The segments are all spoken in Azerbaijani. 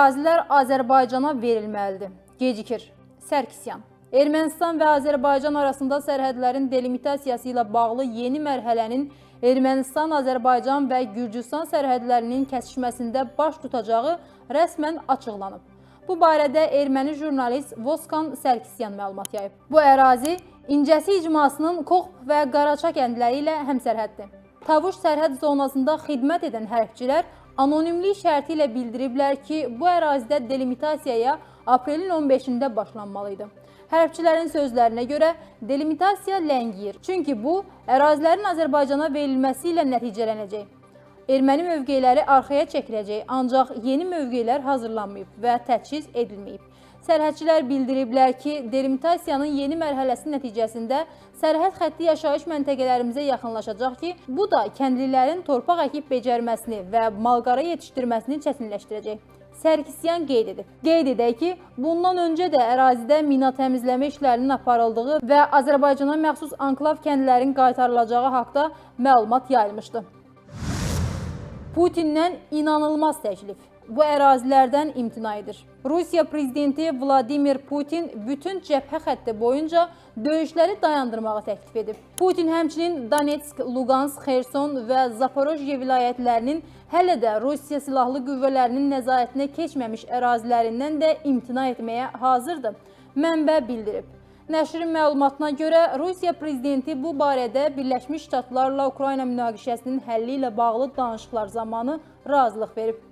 ərazilər Azərbaycana verilməlidir. Gecikir. Sərkisyan. Ermənistan və Azərbaycan arasında sərhədlərin delimitasiyası ilə bağlı yeni mərhələnin Ermənistan, Azərbaycan və Gürcüstan sərhədlərinin kəsişməsində baş tutacağı rəsmən açıqlanıb. Bu barədə erməni jurnalist Voskan Sərkisyan məlumat yayıb. Bu ərazi İncəsi icmasının Koxp və Qaraça kəndləri ilə həmsərhəddir. Tavuş sərhəd zonasında xidmət edən hərbçilər anonimlik şərti ilə bildiriblər ki, bu ərazidə delimitasiyaya aprelin 15-də başlanmalıydı. Hərbçilərin sözlərinə görə delimitasiya ləngiyir. Çünki bu, ərazilərin Azərbaycana verilməsi ilə nəticələnəcək. Erməni mövqeləri arxaya çəkiləcək, ancaq yeni mövqelər hazırlanmayıb və təchiz edilməyib. Sərhədçilər bildiriblər ki, delimitasiyanın yeni mərhələsi nəticəsində sərhəd xətti yaşayış məntəqələrimizə yaxınlaşacaq ki, bu da kəndlilərin torpaq əkib becərməsini və malqara yetişdirməsini çətinləşdirəcək. Sərkisyan qeyd edib. Qeyd edək ki, bundan öncə də ərazidə mina təmizləmə işlərinin aparıldığı və Azərbaycana məxsus anklav kəndlərin qaytarılacağı haqda məlumat yayılmışdı. Putindən inanılmaz təklif. Bu ərazilərdən imtina edir. Rusiya prezidenti Vladimir Putin bütün cəbhə xətti boyunca döyüşləri dayandırmağı təklif edib. Putin həmçinin Donetsk, Lugansk, Xerson və Zaporojye vilayətlərinin hələ də Rusiya silahlı qüvvələrinin nəzarətinə keçməmiş ərazilərindən də imtina etməyə hazırdır, mənbə bildirib. Nəşrin məlumatına görə Rusiya prezidenti bu barədə Birləşmiş Ştatlarla Ukrayna münaqişəsinin həlli ilə bağlı danışıqlar zamanı razılıq verib.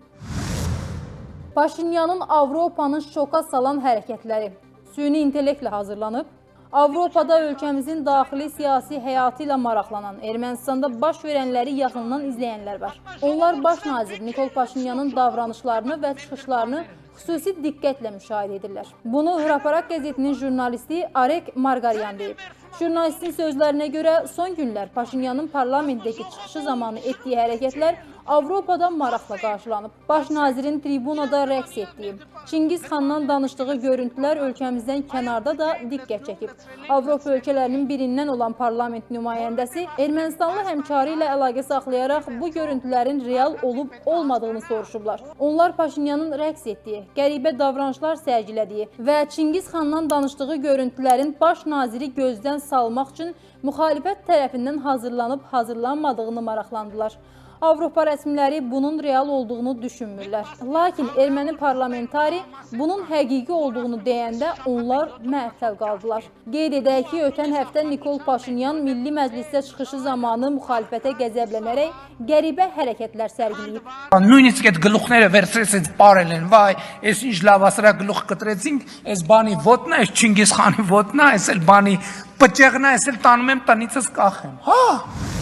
Paşinyanın Avropanın şoka salan hərəkətləri süni intellektlə hazırlanıb. Avropada ölkəmizin daxili siyasi həyatı ilə maraqlanan, Ermənistanda baş verənləri yaxından izləyənlər var. Onlar baş nazir Nikol Paşinyanın davranışlarını və çıxışlarını xüsusi diqqətlə müşahidə edirlər. Bunu Hraparak qəzetinin jurnalisti Arek Margaryan deyib. Jurnalistin sözlərinə görə son günlər Paşinyanın parlamentdəki çıxışı zamanı etdiyi hərəkətlər Avropada maraqla qarşılanıb. Baş nazirin tribunada rəqs etdiyi, Çingiz xandan danışdığı görüntülər ölkəmizdən kənarda da diqqət çəkib. Avropa ölkələrinin birindən olan parlament nümayəndəsi Ermənistanlı həmkarı ilə əlaqə saxlayaraq bu görüntülərin real olub-olmadığını soruşublar. Onlar Paşinyanın rəqs etdiyi, qəribə davranışlar sərgilədiyi və Çingiz xandan danışdığı görüntülərin baş naziri gözdən salmaq üçün müxalifət tərəfindən hazırlanıb-hazırlanmadığını maraqlandılar. Avropa rəsmiləri bunun real olduğunu düşünmürlər. Lakin erməni parlamentari bunun həqiqi olduğunu deyəndə onlar məəttəl qaldılar. Qeyd edək ki, ötən həftə Nikol Paşinyan Milli Məclisdə çıxışı zamanı müxalifətə qəzəblənərək qəribə hərəkətlər sərgiləyib. Նույնիսկ այդ գլուխները վերցրեցից բարել են, վայ, այս ինչ լավասրա գլուխ կտրեցինք, այս բանի ոտն է, այս Չինգիզ խանի ոտն է, այս էլ բանի պճեղն է, այս էլ տանում եմ տնիցս կախեմ։ Հա